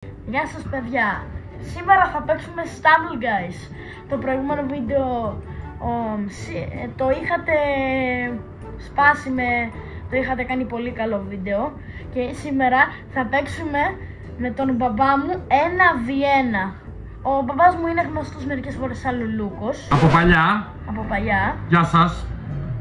Γεια σας παιδιά, σήμερα θα παίξουμε Stumble Guys. Το προηγούμενο βίντεο το είχατε σπάσει το είχατε κάνει πολύ καλό βίντεο. Και σήμερα θα παίξουμε με τον μπαμπά μου 1v1. Ο μπαμπάς μου είναι γνωστός μερικές φορές σαν Λουλούκος. Από παλιά. Γεια σας.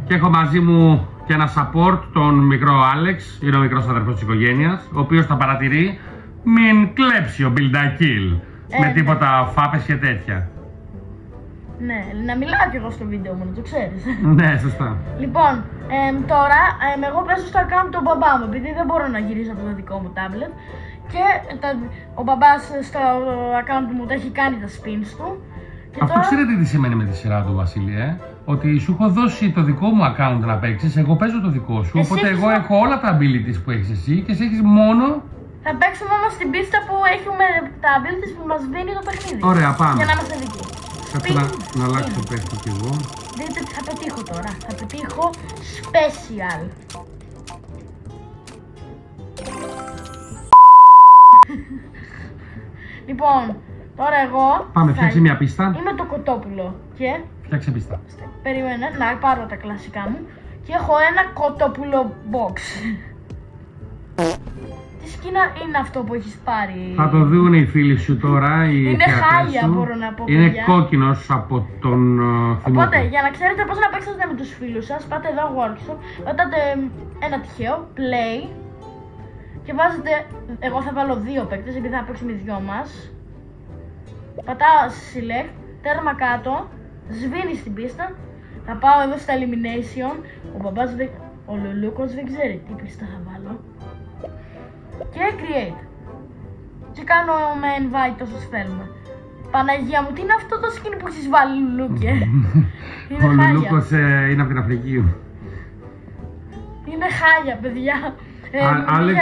Και έχω μαζί μου και ένα support, τον μικρό Άλεξ. Είναι ο μικρός αδερφός της οικογένειας, ο οποίος θα παρατηρεί μην κλέψει ο Build-A-Kill με τίποτα φάπες και τέτοια. Ναι, να μιλάω κι εγώ στο βίντεο μου, να το ξέρεις. Ναι, σωστά. Λοιπόν, τώρα εγώ παίζω στο account του μπαμπά μου, επειδή δεν μπορώ να γυρίσω από το δικό μου tablet. Και ο μπαμπάς στο account μου τα έχει κάνει τα spins του. Και αυτό τώρα... ξέρετε τι σημαίνει με τη σειρά του, Βασίλη, ότι σου έχω δώσει το δικό μου account να παίξεις, εγώ παίζω το δικό σου. Οπότε εγώ έχω όλα τα abilities που έχεις εσύ και εσύ έχεις μόνο... Θα παίξουμε όμως στην πίστα που έχουμε τα abilities που μας δίνει το παιχνίδι. Ωραία, πάμε. Για να είμαστε δικοί. Κάτσε να αλλάξω το παίχτη κι εγώ. Δείτε τι θα πετύχω τώρα. Θα πετύχω special. Λοιπόν, τώρα εγώ... Πάμε, φτιάξε μια πίστα. Είμαι το κοτόπουλο και... Φτιάξε πίστα. Περίμενε να πάρω τα κλασικά μου. Και έχω ένα κοτόπουλο box. Τι σκίνα είναι αυτό που έχεις πάρει? Θα το δουν οι φίλοι σου τώρα. Είναι χάλια, μπορώ να πω. Είναι κόκκινος από τον θυμό. Οπότε, για να ξέρετε πώς να παίξετε με τους φίλους σας, πάτε εδώ workshop, πατάτε ένα τυχαίο, play, και βάζετε, εγώ θα βάλω 2 παίκτες, επειδή θα παίξουμε οι δυο μας. Πατάω select, τέρμα κάτω, σβήνει στην πίστα, θα πάω εδώ στα elimination, ο Λουλούκος δεν ξέρει τι πίστα θα βάλω. Και create. Και κάνω με invite όσους θέλουμε. Παναγία μου, τι είναι αυτό το skin που έχεις βάλει, Λουλούκε? Ο Λουλούκος είναι από την Αφρική. Είναι χάλια, παιδιά. Άλεξ,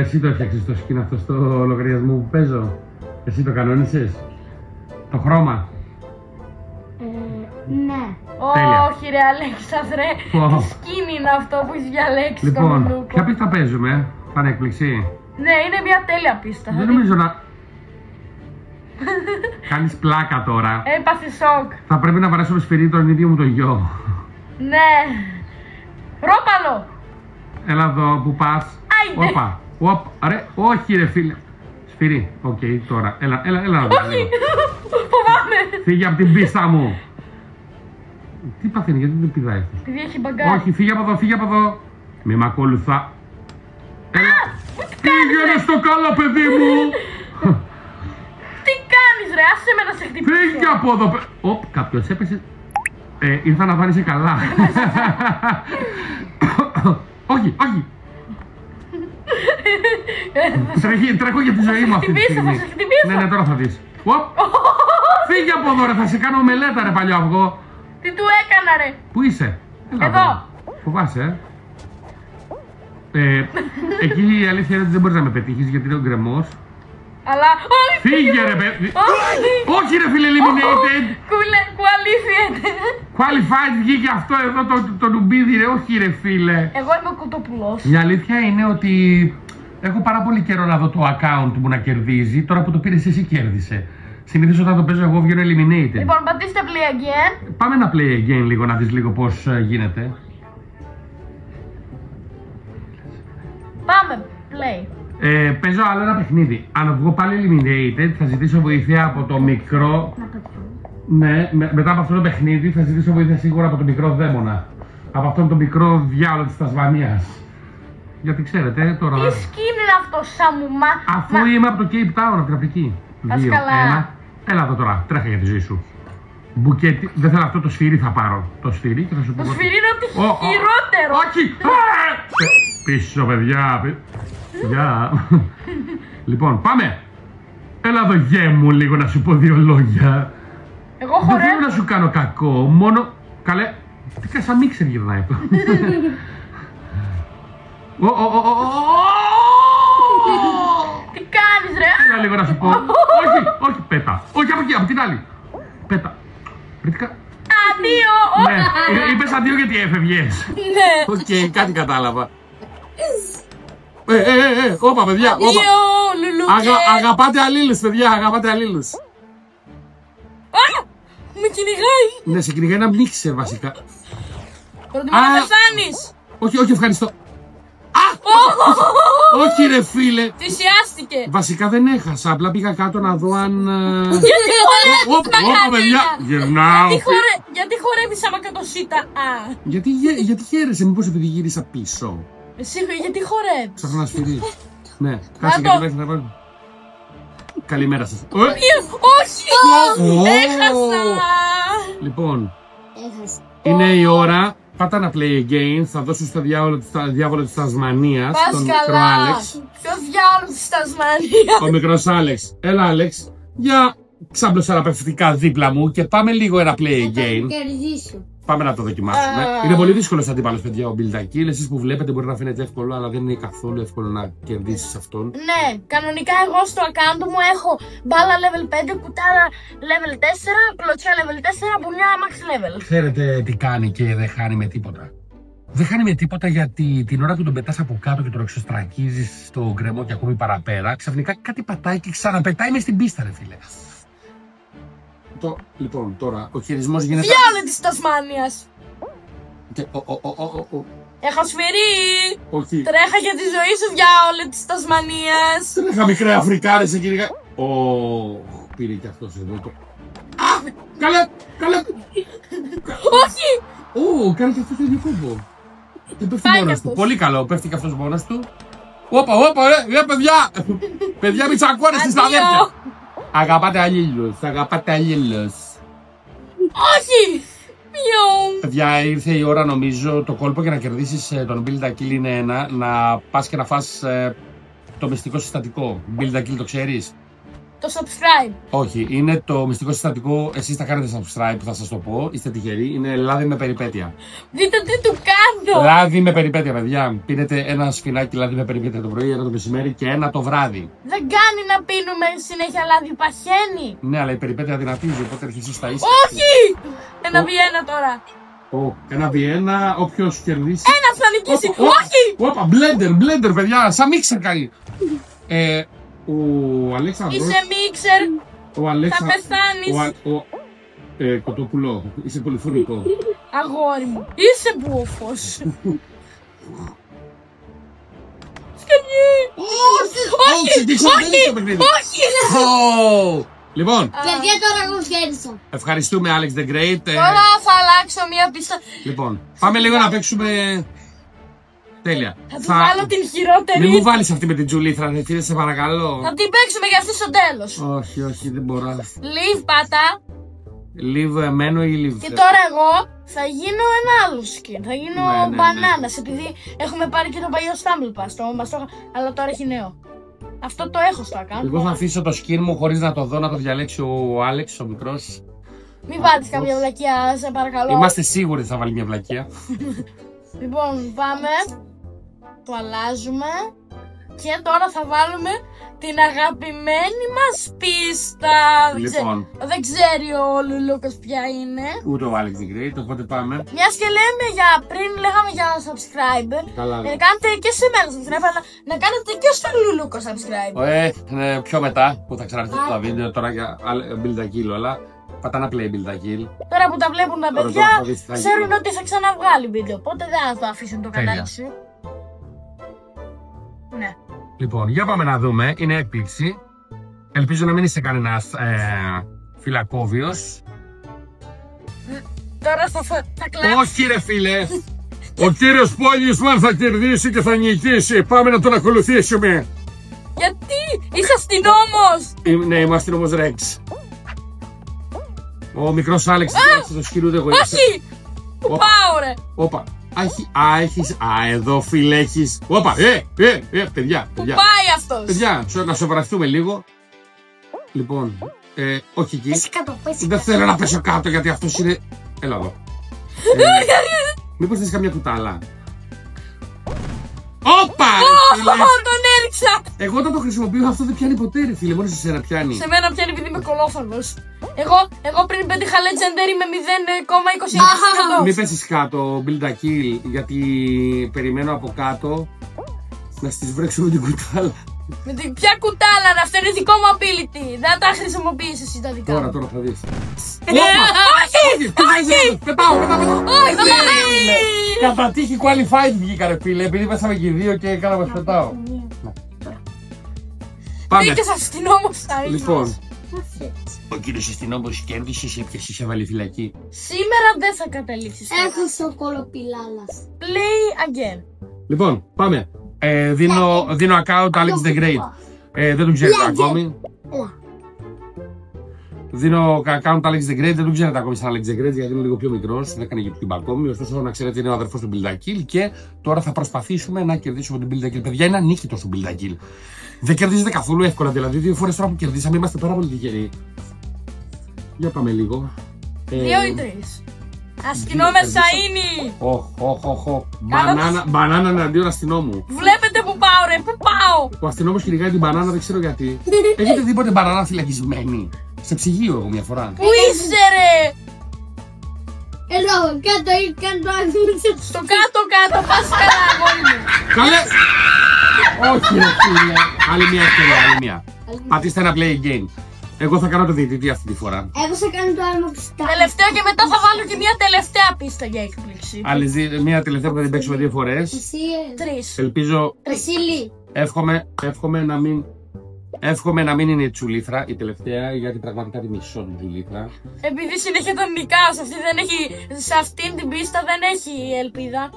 εσύ το έφτιαξες το skin αυτό στο λογαριασμό που παίζω? Εσύ το κανόνισες? Το χρώμα? Ναι. Όχι ρε Αλέξανδρε, τι skin είναι αυτό που έχεις διαλέξει? Λοιπόν, ποια πίστα παίζουμε? Πανέκπληξη. Ναι, είναι μια τέλεια πίστα. Δεν νομίζω να... Κάνεις πλάκα τώρα. Έπαθε σοκ. Θα πρέπει να βαρέσω με σφυρί τον ίδιο μου το γιο. Ναι. Ρόπαλο. Έλα εδώ που πας. Άιντε. Ρε, όχι ρε φίλε. Σφυρί, οκ, τώρα. Έλα όχι, φοβάμαι. Φύγε από την πίστα μου. Τι παθαίνει, γιατί δεν πηδάει αυτό? Επειδή έχει μπαγκάρι. Όχι, φύγε από εδώ. Μη μ' ακολουθά. Πήγαινε στο καλό, παιδί μου! Τι κάνεις ρε, άσε με να σε χτυπήσω. Φύγε από εδώ. Κάποιος έπεσε. Ήρθα να δάνει καλά. Όχι. Τρέχω για τη ζωή μου αυτή τη στιγμή. Θα σε χτυπήσω. Ναι, τώρα θα δεις. Φύγε από εδώ ρε, θα σε κάνω μελέτα ρε παλιό αυγό. Τι του έκανα ρε? Πού είσαι? Εδώ. Φοβάσαι, εκεί η αλήθεια είναι ότι δεν μπορείς να με πετύχεις γιατί είναι ο γκρεμός. Αλλά όχι! Φύγε ρε παιδί! Όχι ρε φίλε, eliminated! Qualified βγήκε αυτό εδώ το νουμπίδι ρε, όχι ρε φίλε! Εγώ είμαι ο κοτόπουλος. Η αλήθεια είναι ότι έχω πάρα πολύ καιρό να δω το account μου να κερδίζει, τώρα που το πήρες εσύ κέρδισε. Συνήθως όταν το παίζω εγώ βγαίνω eliminated. Λοιπόν, πατήστε play again. Πάμε να play again λίγο, να δεις λίγο πώς γίνεται. Πάμε, play. Παίζω άλλο ένα παιχνίδι. Αν βγω πάλι eliminated, θα ζητήσω βοήθεια από το μικρό. Ναι, μετά από αυτό το παιχνίδι θα ζητήσω βοήθεια σίγουρα από το μικρό δαίμονα. Από αυτόν τον μικρό διάολο της Τασμανίας. Γιατί ξέρετε τώρα. Τι σκιν είναι αυτό, Σαμουμά? Αφού είμαι από το Cape Town, από την Αφρική. 2, 1. Έλα εδώ τώρα, τρέχα για τη ζωή σου. Μπουκέτι, δεν θέλω αυτό το σφυρί, θα πάρω. Το σφυρί και θα σου πω. Το σφυρί είναι ότι χειρότερο. Όχι! Πίσω, παιδιά. Γεια. Λοιπόν, πάμε. Έλα εδώ γε μου λίγο να σου πω 2 λόγια. Εγώ χορεύω. Δεν θέλω να σου κάνω κακό, μόνο... Καλέ, τι σαν μίξερ γυρνάει αυτό. Τι κάνεις ρε? Έλα λίγο να σου πω. Όχι, πέτα. Όχι, από την άλλη. Πέτα. Αντίο. Ναι, είπες αντίο γιατί έφευγες. Ναι. Οκ, κάτι κατάλαβα. Όπα, παιδιά. Αδείο, Λουλούκε. Αγαπάτε αλλήλους, παιδιά, αγαπάτε αλλήλους. Με κυνηγάει. Ναι, σε κυνηγάει ένα μίξερ βασικά. Προτιμώ να πεθάνεις. Όχι, ευχαριστώ. Όχι ρε φίλε. Θυσιάστηκε. Βασικά δεν έχασα, απλά πήγα κάτω να δω αν... Γιατί χορεύεις τα Όπα, παιδιά, κανένα. γυρνάω. Γιατί χορεύεις άμα κατοσύτα Γιατί χαίρεσαι, μήπως επειδή γύρισα πίσω. Εσύ γιατί χορεύεις. Ψάχνω να σφυρί. Ναι, κάτσε το. γιατί μέχρι να πάρω. Καλημέρα σας. Όχι. Έχασα. Λοιπόν, είναι η ώρα. Πάτα να play a game. Θα δώσω στο διάβολο της Τασμανίας. Πας Τον μικρό καλά. Άλεξ. Ποιος διάολος της Τασμανίας. Ο μικρός Άλεξ. Έλα, Άλεξ. Για ξαμπλωσαραπευτικά δίπλα μου και πάμε λίγο ένα play a game. Πάμε να το δοκιμάσουμε. Είναι πολύ δύσκολο αντίπαλος, παιδιά, ο Build-A-Kill. Εσείς που βλέπετε μπορεί να φαίνεται εύκολο, αλλά δεν είναι καθόλου εύκολο να κερδίσεις αυτόν. Ναι, κανονικά εγώ στο account μου έχω μπάλα level 5, κουτάρα level 4, κλωτσιά level 4, μπουνιά max level. Ξέρετε τι κάνει και δεν χάνει με τίποτα. Δεν χάνει με τίποτα γιατί την ώρα που τον πετάς από κάτω και τον εξωστρακίζεις στο γκρεμό και ακόμη παραπέρα, ξαφνικά κάτι πατάει και ξαναπετάει μες στην πίστα, ρε φίλε. Λοιπόν, τώρα ο χειρισμός γίνεται. Διάολο της Τασμάνιας. Έχω σφυρί. Όχι. Τρέχα για τη ζωή σου, διάολο της Τασμανίας. Τρέχα μικρέ Αφρικάρες σε κυνηγά. Πήρε και αυτός εδώ το. Καλά. Όχι. Κάνει και αυτός το ίδιο κόμπο. Δεν πέφτει Πάει μόνος κι του. αυτός. Πολύ καλό, πέφτει και αυτός μόνος του. Όπα, παιδιά! Παιδιά, μην τσακώνεστε στα Αντίο. αδέρφια. Αγαπάτε αλλήλους. Όχι. Μιαου. Παιδιά, ήρθε η ώρα νομίζω το κόλπο για να κερδίσεις τον Build-A-Kill είναι να πας και να φας το μυστικό συστατικό. Build-A-Kill το ξέρεις? Το subscribe. Όχι, είναι το μυστικό συστατικό. Εσείς θα κάνετε subscribe που θα σας το πω. Είστε τυχεροί. Είναι λάδι με περιπέτεια. Δείτε τι του κάνω. Λάδι με περιπέτεια, παιδιά. Πίνετε ένα σφινάκι λάδι με περιπέτεια το πρωί, ένα το μεσημέρι και ένα το βράδυ. Δεν κάνει να πίνουμε συνέχεια λάδι, παχαίνει. Ναι, αλλά η περιπέτεια δυνατίζει, οπότε αρχίζει στα ίσα. Όχι. Ένα V1 τώρα. Ένα V1, όποιος κερδίσει. Ένα θα νικήσει. Όχι. Όπα, blender, παιδιά, σαν μίξερ κάνει. Ο Αλέξανδρος. Είσαι μίξερ. Ο Αλέξανδρος. Θα πεθάνεις. Κοτόπουλο, είσαι πολυφωνικό. Αγόρι μου. Είσαι μπούφος. Σκαλιέ. Όχι! Λοιπόν, Παιδιά, τώρα εγώ χαίρεσα. ευχαριστούμε Alex the Great. Τώρα θα αλλάξω μία πίστα. Λοιπόν, πάμε λίγο να παίξουμε. Τέλεια. Θα του βάλω την χειρότερη. Μην μου βάλεις αυτή με την Τζουλήθρα, φίλε, σε παρακαλώ. Θα την παίξουμε για αυτή στο τέλος. Όχι, δεν μπορώ. Leave πάτα. Leave εμένα ή leave. Και τώρα εγώ θα γίνω ένα άλλο skin. Θα γίνω Ναι. μπανάνας, επειδή έχουμε πάρει και το παλιό Stumble Pass. Αλλά τώρα έχει νέο. Αυτό το έχω στο account. Εγώ θα αφήσω το skin μου χωρίς να το δω, να το διαλέξει ο Άλεξ, ο μικρός. Μην βάλεις καμία βλακιά, σε παρακαλώ. Είμαστε σίγουροι ότι θα βάλει μια βλακεία. Λοιπόν, πάμε. Το αλλάζουμε. Και τώρα θα βάλουμε την αγαπημένη μας πίστα. Λοιπόν. Δεν ξέρει ο Λουλούκας ποια είναι. Ούτε ο Alex the Great, οπότε πάμε. Μιας και λέμε για πριν, λέγαμε για subscribe. Καλά. Κάντε και σε μένα subscribe, αλλά να κάνετε και στο Λουλούκο subscribe. Πιο μετά που θα ξαναρθούν τα βίντεο τώρα για Build-A-Kill, αλλά πατά να play Build-A-Kill. Τώρα που τα βλέπουν τα Τώρα παιδιά, θα δεις τι θα ξέρουν γίνει. ότι θα ξαναβγάλει βίντεο. Οπότε δεν θα το αφήσουν το Τέλεια. κανάλι σου. Ναι. Λοιπόν, για πάμε να δούμε. Είναι έκπληξη. Ελπίζω να μην είσαι κανένας φυλακόβιος. Τώρα θα κλάψω. Όχι ρε φίλε. Ο κύριος Πόλισμαν θα κερδίσει και θα νικήσει. Πάμε να τον ακολουθήσουμε. Γιατί είσαι αστυνόμος. Ναι, είμαστε όμως Ρεξ. Ο μικρός Άλεξ θα το σκυρούται εγώ. Όχι. Πού πάω ρε. Όπα. Έχεις. Εδώ φίλε έχεις. Όπα. Παιδιά. Πού πάει αυτός. Παιδιά, να σοβαρευτούμε λίγο. Λοιπόν, όχι εκεί. Πες κάτω, πες Δεν θέλω να πέσω κάτω γιατί αυτός είναι. Έλα εδώ. Μήπως θες καμιά κουτάλα. Όπα! φίλε. Τον έριξα. Εγώ όταν το χρησιμοποιώ αυτό δεν πιάνει ποτέ ρε φίλε, μόνο σε σένα πιάνει. Σε μένα πιάνει επειδή είμαι κολόφαρδος. Εγώ πριν πέτυχα legendary με 0,26%. Μην πέσεις κάτω, Build-A-Kill, γιατί περιμένω από κάτω. Να στις βρέξουμε την κουτάλα. Με την ποια κουτάλα, αυτό είναι δικό μου ability. Δεν τα χρησιμοποιείς εσύ τα δικά μου. Τώρα θα δεις. Όχι! Πετάω. Όχι! Κατά τύχη qualified βγήκα ρε φίλε, επειδή πέσαμε και οι δύο και έκανα μας πετάω. Πάμε. Μπήκες αστυνόμος στα ίδια. Λοιπόν, ο κύριος αστυνόμος κέρδισε, έπιασε, σε βάλει φυλακή. Σήμερα δεν θα καταλήξεις. Έχω σοκολοπιλάλας. Play again. Λοιπόν, πάμε. Δίνω account Alex the Great. Δεν τον ξέρετε ακόμη. Δίνω account Alex the Great, δεν τον ξέρετε ακόμη σαν Alex the Great γιατί είναι λίγο πιο μικρός, δεν έκανε YouTube ακόμη. Ωστόσο, να ξέρετε είναι ο αδερφός του Build a Kill και τώρα θα προσπαθήσουμε να κερδίσουμε τον Build a Kill. Παιδιά, είναι ανίκητος του Build a Kill. Δεν κερδίζετε καθόλου εύκολα, δηλαδή 2 φορές τώρα που κερδίσαμε είμαστε πάρα πολύ τυχεροί. Για πάμε λίγο. 2 ή 3. Αστυνόμεσα είναι! Οχ. Μπανάνα εναντίον αστυνόμου. Βλέπετε που πάω ρε, που πάω! Ο αστυνόμος κυνηγάει την μπανάνα, δεν ξέρω γιατί. Έχετε δει ποτέ μπανάνα φυλακισμένη? Σε ψυγείο εγώ μια φορά. Πού είσαι ρε! Εδώ, κάτω ή κάτω. Στο κάτω, πας καλά αγόρι μου. Καλέ! Όχι ρε φίλε. Άλλη μια ευκαιρία. Πατήστε ένα play game. Εγώ θα κάνω το διαιτητή αυτή τη φορά. Εγώ θα κάνω το άλλο πιστά. Τελευταίο και μετά θα βάλω και μια τελευταία πίστα για έκπληξη. Άλλη μια τελευταία που θα την παίξουμε 2 φορές. Εσύ, 3. Ελπίζω. Βασίλη. Εύχομαι να μην είναι η τσουλήθρα η τελευταία, γιατί πραγματικά τη μισώ την τσουλήθρα. Επειδή συνέχεια τον νικάω, σε αυτήν την πίστα δεν έχει ελπίδα.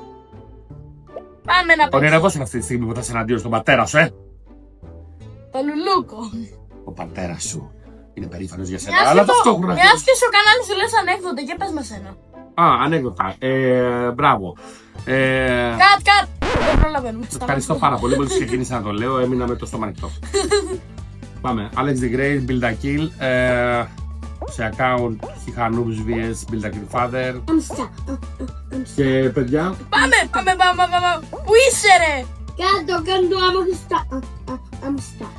Πάμε να παίξουμε. Ονειρευόσαι αυτή τη στιγμή που θα σε εναντίον στον πατέρα σου, Το λουλούκο. Ο πατέρας σου είναι περήφανος για σένα, αλλά ταυτόχρονα. Μιας και στο κανάλι σου λες ανέκδοτα και πες μας ένα. Ανέκδοτα. Μπράβο. Κατ. Δεν προλαβαίνουμε. Ευχαριστώ πάρα πολύ. Μόλις ξεκίνησα να το λέω, έμεινα με το στόμα ανοιχτό. Πάμε. Alex the Great, Build a Kill. Σε account Χιχανούπς vs Build a Kill Father. Και παιδιά. Πάμε. Πού είσαι ρε! Κάτω, κάνω το άλλο πιστά.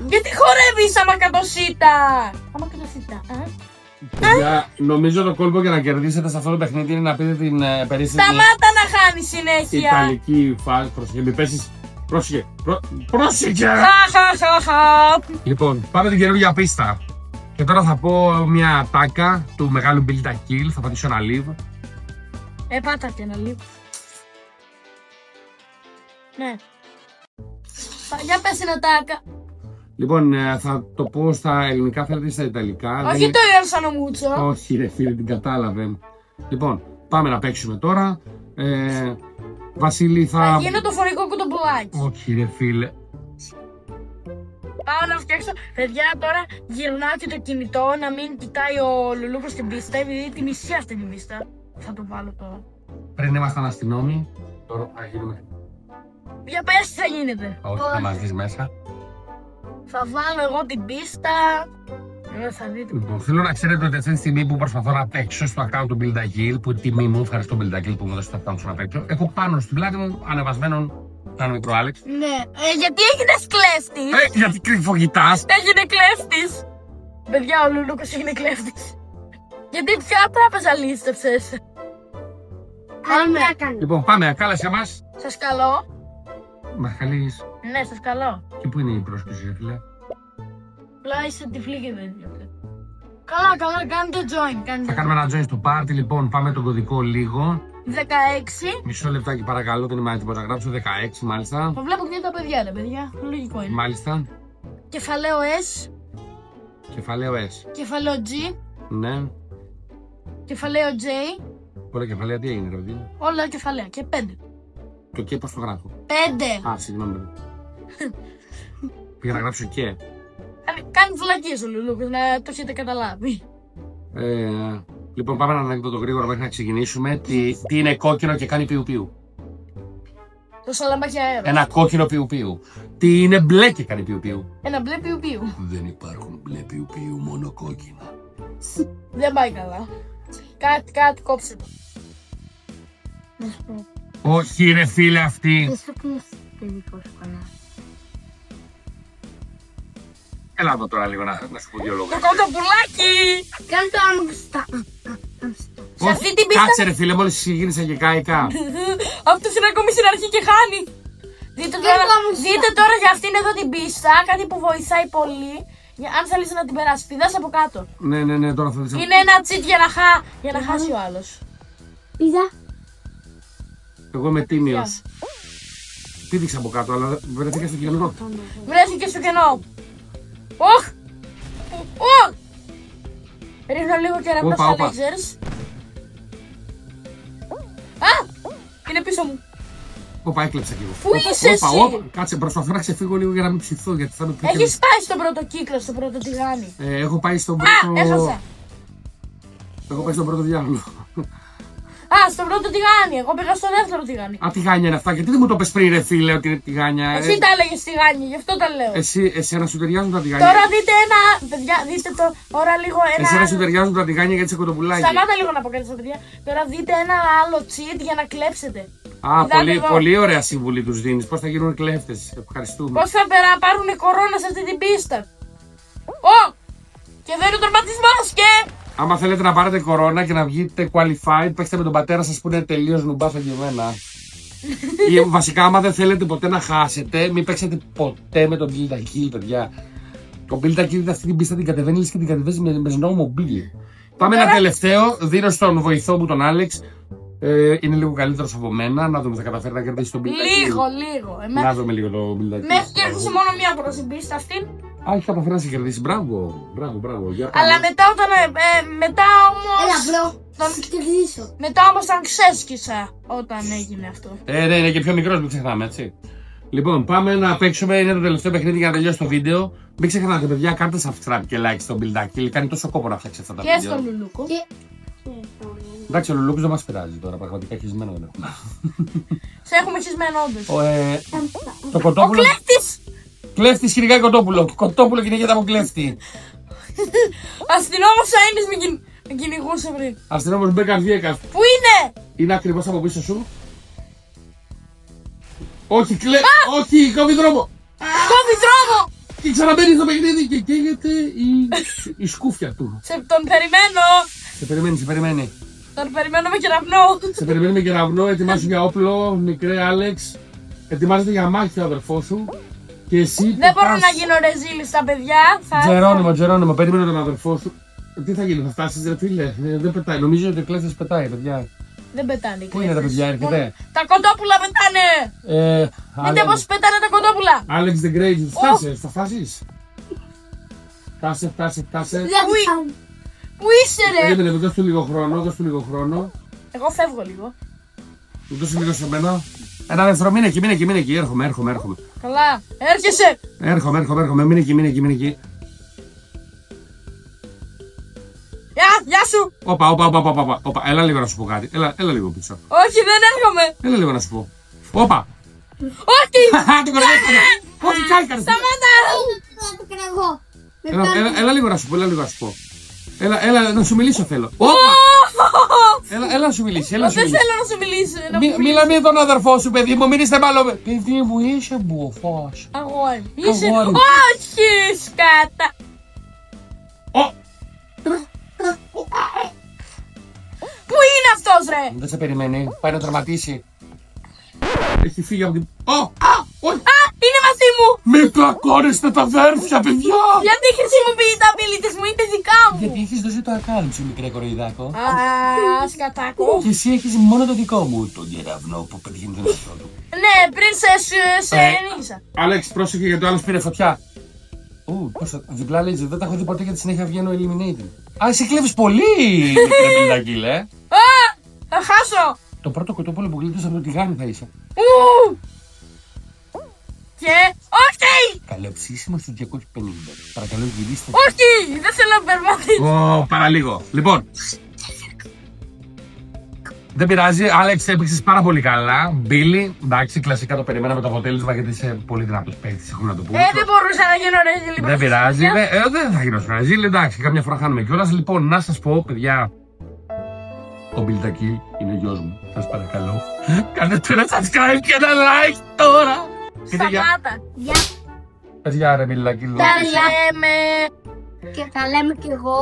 Γιατί χορεύεις αμακατοσίτα! Παιδιά, νομίζω το κόλπο για να κερδίσετε σε αυτό το παιχνίδι είναι να πείτε την περίσταση. Σταμάτα να χάνεις συνέχεια! Ιταλική φάση. Πρόσεχε, μην πέσεις. Πρόσεχε! Λοιπόν, πάμε την καινούργια πίστα. Και τώρα θα πω μια ατάκα του μεγάλου Build a Kill. Θα πατήσω ένα live. Πάτα και ένα live. Ναι. Για πες την ατάκα. Λοιπόν, θα το πω στα ελληνικά, θέλετε ή στα ιταλικά. Όχι το Ιερσανο Μούτσο. Όχι ρε φίλε, την κατάλαβε. Λοιπόν, πάμε να παίξουμε τώρα. Βασίλη Θα γίνω το φωνικό κουτομπουλάκι. Όχι ρε φίλε. Πάω να φτιάξω. Παιδιά, τώρα γυρνάω και το κινητό να μην κοιτάει ο Λουλούκος στην πίστα, επειδή τη μισή αυτή την πίστα. Θα το βάλω τώρα. Πριν ήμασταν αστυνόμοι, τώρα θα γίνουμε. Για πες τι θα γίνεται. Όχι, θα μας δεις μέσα. Θα βάλω εγώ την πίστα. Θα δείτε. Λοιπόν, θέλω να ξέρετε ότι αυτή τη στιγμή που προσπαθώ να παίξω στο account του Build a Kill, που τιμή μου, ευχαριστώ Build a Kill που μου δώσει το account σου να παίξω, έχω πάνω στην πλάτη μου ανεβασμένον έναν μικρό Άλεξ. Ναι, γιατί έγινες κλέφτης. Γιατί κρυφογητάς. Έγινε κλέφτης. Παιδιά, ο Λουλούκος έγινε κλέφτης. Γιατί ποια τράπεζα λίστευσες. Λοιπόν, πάμε, κάλεσε μας. Σας καλώ. Μας καλείς. Ναι, σας καλώ. Και πού είναι η πρόσκληση, ρε φίλε. Απλά είσαι τυφλή και δεν διώκεται. Καλά, κάντε join. Θα κάνουμε ένα join στο party, λοιπόν, πάμε τον κωδικό λίγο. 16. Μισό λεπτάκι παρακαλώ, δεν είμαι έτοιμος να γράψω. 16 μάλιστα. Το βλέπω και τα παιδιά, ρε παιδιά. Λογικό είναι. Μάλιστα. Κεφαλαίο S. Κεφαλαίο S. Κεφαλαίο G. Ναι. Κεφαλαίο J. Όλα κεφαλαία τι έγινε, ρε παιδί. Όλα κεφαλαία. Και 5. Το και πώς το γράφω. 5. Συγγνώμη. Πήγα να γράψω και. Κάνει βλακίες ο Λουλούκος, να το έχετε καταλάβει. Λοιπόν, πάμε να ανακοινώσουμε το γρήγορα μέχρι να ξεκινήσουμε. Τι είναι κόκκινο και κάνει πιου-πιου. Το σαλαμπάκι αέρα. Ένα κόκκινο πιου-πιου. Τι είναι μπλε και κάνει πιου-πιου. Ένα μπλε πιου-πιου. Δεν υπάρχουν μπλε πιου-πιου, μόνο κόκκινα. Δεν πάει καλά. Κάτι κόψε το. Όχι ρε φίλε αυτή. Δεν σου πεις παιδικό σου κανάλι. Έλα εδώ τώρα λίγο να σου πω δύο λόγια. Το κοτοπουλάκι! Κάνε το άμμοξτα. Σε αυτή την πίστα. Κάτσε ρε φίλε, μόλις ξεκίνησα και κάηκα. Αυτός είναι ακόμη στην αρχή και χάνει. Δείτε τώρα για αυτήν εδώ την πίστα, κάτι που βοηθάει πολύ. Αν θέλεις να την περάσει, πηδάς από κάτω. Ναι, τώρα θα δεις. Είναι ένα τσιτ για να χάσει ο άλλος. Πήδα. Εγώ είμαι τίμιος. Πήδηξα από κάτω, αλλά βρέθηκα στο κενό. Βρέθηκε στο κενό. Οχ! Οχ! Ρίχνω λίγο κεραμνό στα λέιζερς. Α! Είναι πίσω μου. Όπα, έκλεψα κι εγώ. Πού είσαι εσύ? Κάτσε, προσπαθώ να ξεφύγω λίγο για να μην ψηθώ, γιατί θα με πιο. Έχεις πάει στον πρώτο κύκλο, στο πρώτο τηγάνι. Έχω πάει στον πρώτο. Έχασα. Έχω πάει στον πρώτο διάβολο. Στον πρώτο τηγάνι. Εγώ πήγα στο δεύτερο τηγάνι. Τηγάνια είναι αυτά, γιατί δεν μου το πες πριν, ρε φίλε, ότι είναι τηγάνια. Εσύ τα έλεγες τηγάνι, γι' αυτό τα λέω. Εσένα σου ταιριάζουν τα τηγάνια. Τώρα δείτε ένα. Παιδιά, δείτε το. Ώρα λίγο ένα. Εσένα σου ταιριάζουν τα τηγάνια γιατί είσαι κοτοπουλάκι. Σταμάτα λίγο να πω κάτι στα παιδιά. Τώρα δείτε ένα άλλο cheat για να κλέψετε. Πολύ ωραία συμβουλή τους δίνεις. Πώς θα γίνουν κλέφτες. Ευχαριστούμε. Πώς θα πάρουν κορώνα σε αυτή την πίστα. Και εδώ είναι ο τερματισμός και. Άμα θέλετε να πάρετε κορώνα και να βγείτε qualified, παίξτε με τον πατέρα σας που είναι τελείως νουμπάφα και εμένα. Ή βασικά, άμα δεν θέλετε ποτέ να χάσετε, μην παίξετε ποτέ με τον Build a Kill, παιδιά. Το Build a Kill αυτή την πίστα την κατεβαίνεις και την κατεβαίνεις με snowmobile. Πάμε ένα τελευταίο. Δίνω στον βοηθό μου τον Άλεξ. Είναι λίγο καλύτερος από μένα. Να δούμε, θα καταφέρει να κερδίσει τον Build a Kill. Λίγο. Να δούμε λίγο το Build a Kill. Με έχει κερδίσει μόνο μία φορά στην πίστα αυτήν. Έχει καταφέρει να σε κερδίσει. Μπράβο. Αλλά μετά όμως. Έλα, μπρο. Θα σε κερδίσω. Μετά όμως τον ξέσκισα όταν έγινε αυτό. Ναι, είναι και πιο μικρός, μην ξεχνάμε, έτσι. Λοιπόν, πάμε να παίξουμε. Είναι το τελευταίο παιχνίδι για να τελειώσει το βίντεο. Μην ξεχνάτε, παιδιά, κάντε subscribe και like στο Build a Kill. Κάνει τόσο κόπο να φτιάξει αυτά τα βίντεο. Και στον Λουλούκο. Εντάξει, ο Λουλούκος δεν μας πειράζει τώρα, πραγματικά χισμένο δεν έχουμε. Σε έχουμε χισμένο όντως. Το κοτόπουλο. Ο κλέφτης! Κλέφτης, χειρικά κοτόπουλο. Κοτόπουλο κυνηγέται από κλέφτη. Αστυνόμος Αΐνης με κυνηγούσε πριν. Αστυνόμος Μπέκας Βιέκας. Πού είναι? Είναι ακριβώς από πίσω σου. Όχι, όχι, κόβει δρόμο. Κόβει δρόμο! Και ξαναμπαίνει στο παιχνίδι και καίγεται η σκούφια του. Τον περιμένω. Σε περιμένει. Τον περιμένω με κεραυνό. Σε περιμένει με κεραυνό, ετοιμάσου για όπλο, μικρέ Άλεξ. Ετοιμάζεται για μάχη ο αδερφός σου. Και εσύ δεν μπορώ να γίνω ρεζίλη στα παιδιά. Τζερόνιμο, περίμενε τον αδερφό σου. Τι θα γίνει, θα φτάσεις ρε φίλε, δεν πετάει. Νομίζω ότι ο κλέφτης πετάει, παιδιά. Δεν πετάνε. Πού είναι τα παιδιά, έρχεται. Τα κοτόπουλα πετάνε. Δείτε πώς πετάνε τα κοτόπουλα. Alex the Great, φτάσεις, θα φτάσεις. Φτάσε. Πού είσαι ρε. Περίμενε, δώσ' του λίγο χρόνο. Εγώ φεύγω λίγο. Δώσ' λίγο σε μένα. Ένα δεύτερο, μείνε εκεί, έρχομαι. Καλά, έρχεσαι. Έρχομαι, μείνε εκεί. Γεια σου. Όπα, έλα λίγο να σου πω κάτι. Έλα λίγο πίσω. Όχι, δεν έρχομαι. Έλα λίγο να σου πω. Όπα. Όχι. Το κορδεύτηκα. Όχι, κάλκαρε. Σταμάτα. Έλα λίγο να σου πω. Έλα να σου μιλήσω θέλω. Έλα να σου μιλήσει. Δεν θέλω να σου μιλήσει. Μίλα με τον αδερφό σου, παιδί μου, μην είστε μάλλον. Παιδί μου, είσαι μπουφός. Αγόρι. Όχι, σκάτα. Πού είναι αυτός ρε. Δεν σε περιμένει, πάει να τραυματίσει. Έχει φύγει από την... Είναι μαζί μου. Μην πλακώνεστε τα αδέρφια, παιδιά. Γιατί χρησιμοποιεί τα abilities μου, είναι δικά μου. Γιατί έχεις δώσει το account σου, μικρέ κοροϊδάκο. Σκατάκο. Και εσύ έχεις μόνο το δικό μου, τον κεραυνό που πετυχαίνει τον εαυτό του. Ναι, πριν σε ενίγησα. Άλεξ, πρόσεχε γιατί ο άλλος πήρε φωτιά. Πόσα διπλά λέιζερ, δεν τα έχω δει ποτέ γιατί συνέχεια βγαίνω eliminated. Εσύ κλέβεις πολύ, μικρέ Μπιλντακίλ, Θα χάσω. Το πρώτο κοτόπουλο που γλίτωσε από το τηγάνι θα είσαι. Και όχι! Καλό ψήσιμο στους 250. Παρακαλώ γυρίστε. Όχι! Δεν θέλω να περπατήσω. Παραλίγο. Λοιπόν. Δεν πειράζει, Άλεξ, έπαιξες πάρα πολύ καλά. Μπίλι, εντάξει, κλασικά το περιμέναμε το αποτέλεσμα γιατί είσαι πολύ δυνατός παίκτης, έχουμε να το πούμε. Δεν μπορούσα να γίνω ρεζίλη. Δεν πειράζει, δεν θα γίνω ρεζίλη, εντάξει, καμιά φορά χάνουμε κιόλας. Λοιπόν, να σας πω, παιδιά, ο Build a Kill είναι ο γιος μου, σας παρακαλώ. Κάντε ένα subscribe και ένα like τώρα. Σταμάτα. Παιδιά ρε Build a Kill. Τα λέμε. Και θα λέμε κι εγώ.